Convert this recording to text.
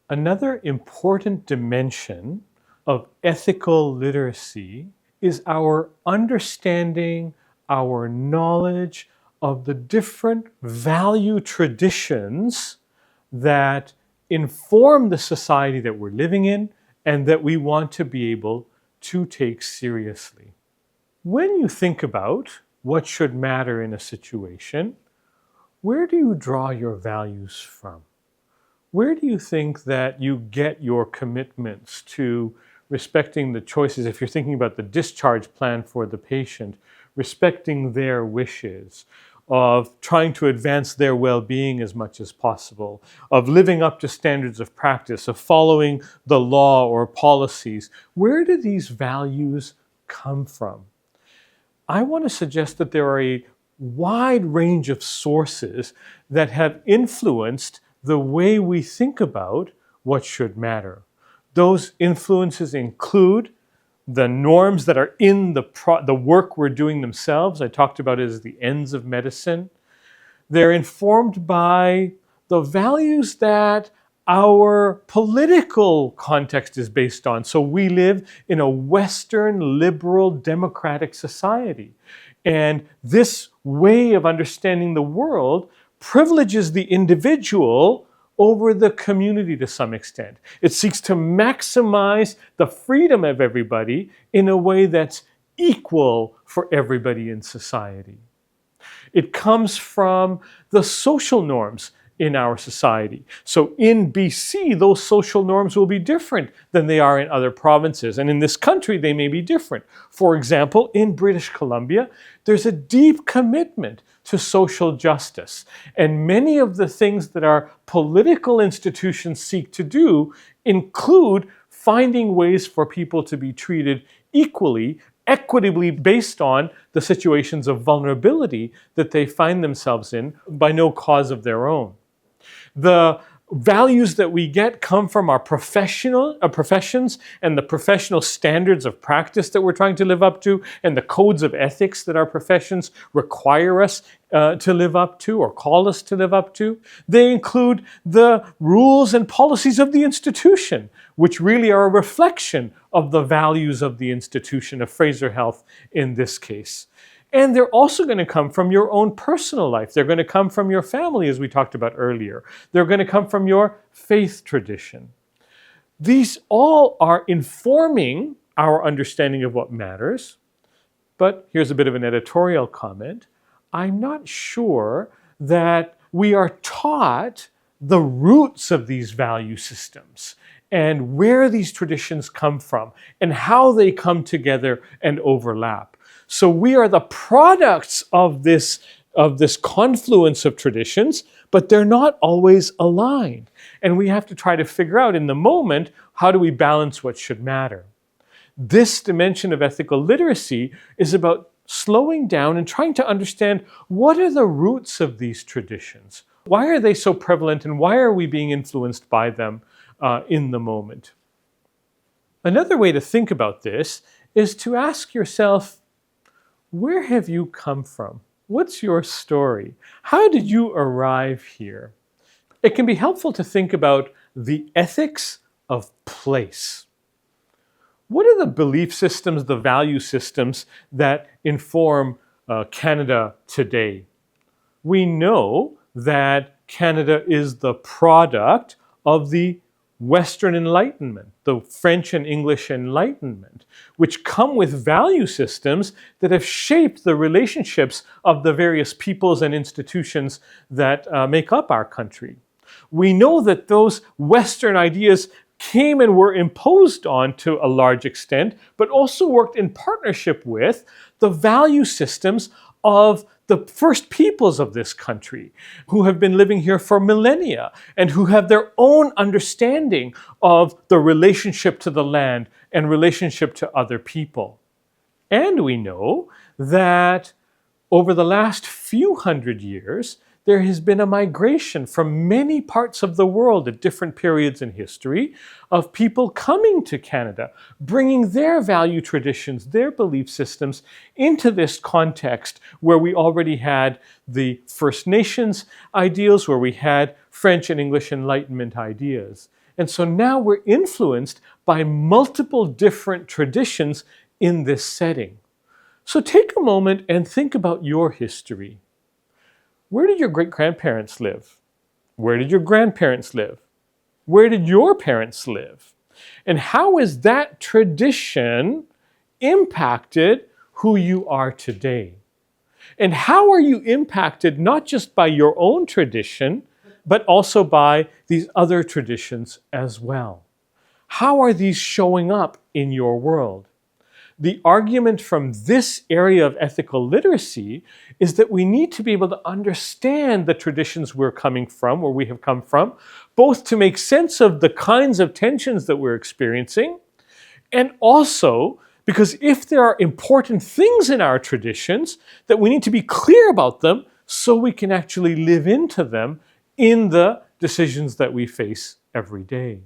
Another important dimension of ethical literacy is our understanding, our knowledge of the different value traditions that inform the society that we're living in and that we want to be able to take seriously. When you think about what should matter in a situation, where do you draw your values from? Where do you think that you get your commitments to respecting the choices? If you're thinking about the discharge plan for the patient, respecting their wishes, of trying to advance their well-being as much as possible, of living up to standards of practice, of following the law or policies, where do these values come from? I want to suggest that there are a wide range of sources that have influenced the way we think about what should matter. Those influences include the norms that are in the work we're doing themselves. I talked about it as the ends of medicine. They're informed by the values that our political context is based on. So we live in a Western liberal democratic society. And this way of understanding the world privileges the individual over the community to some extent. It seeks to maximize the freedom of everybody in a way that's equal for everybody in society. It comes from the social norms in our society. So in BC, those social norms will be different than they are in other provinces. And in this country, they may be different. For example, in British Columbia, there's a deep commitment to social justice. And many of the things that our political institutions seek to do include finding ways for people to be treated equally, equitably based on the situations of vulnerability that they find themselves in by no cause of their own. The values that we get come from our professions and the professional standards of practice that we're trying to live up to and the codes of ethics that our professions require us to live up to or call us to live up to. They include the rules and policies of the institution, which really are a reflection of the values of the institution, of Fraser Health in this case. And they're also going to come from your own personal life. They're going to come from your family, as we talked about earlier. They're going to come from your faith tradition. These all are informing our understanding of what matters. But here's a bit of an editorial comment. I'm not sure that we are taught the roots of these value systems and where these traditions come from and how they come together and overlap. So we are the products of this confluence of traditions, but they're not always aligned. And we have to try to figure out in the moment, how do we balance what should matter? This dimension of ethical literacy is about slowing down and trying to understand what are the roots of these traditions? Why are they so prevalent and why are we being influenced by them in the moment? Another way to think about this is to ask yourself, where have you come from? What's your story? How did you arrive here? It can be helpful to think about the ethics of place. What are the belief systems, the value systems that inform Canada today? We know that Canada is the product of the Western Enlightenment, the French and English Enlightenment, which come with value systems that have shaped the relationships of the various peoples and institutions that make up our country. We know that those Western ideas came and were imposed on to a large extent, but also worked in partnership with the value systems of the first peoples of this country who have been living here for millennia and who have their own understanding of the relationship to the land and relationship to other people. And we know that over the last few hundred years, there has been a migration from many parts of the world at different periods in history of people coming to Canada, bringing their value traditions, their belief systems into this context where we already had the First Nations ideals, where we had French and English Enlightenment ideas. And so now we're influenced by multiple different traditions in this setting. So take a moment and think about your history. Where did your great-grandparents live? Where did your grandparents live? Where did your parents live? And how is that tradition impacted who you are today? And how are you impacted not just by your own tradition, but also by these other traditions as well? How are these showing up in your world? The argument from this area of ethical literacy is that we need to be able to understand the traditions we're coming from, where we have come from, both to make sense of the kinds of tensions that we're experiencing, and also because if there are important things in our traditions, that we need to be clear about them so we can actually live into them in the decisions that we face every day.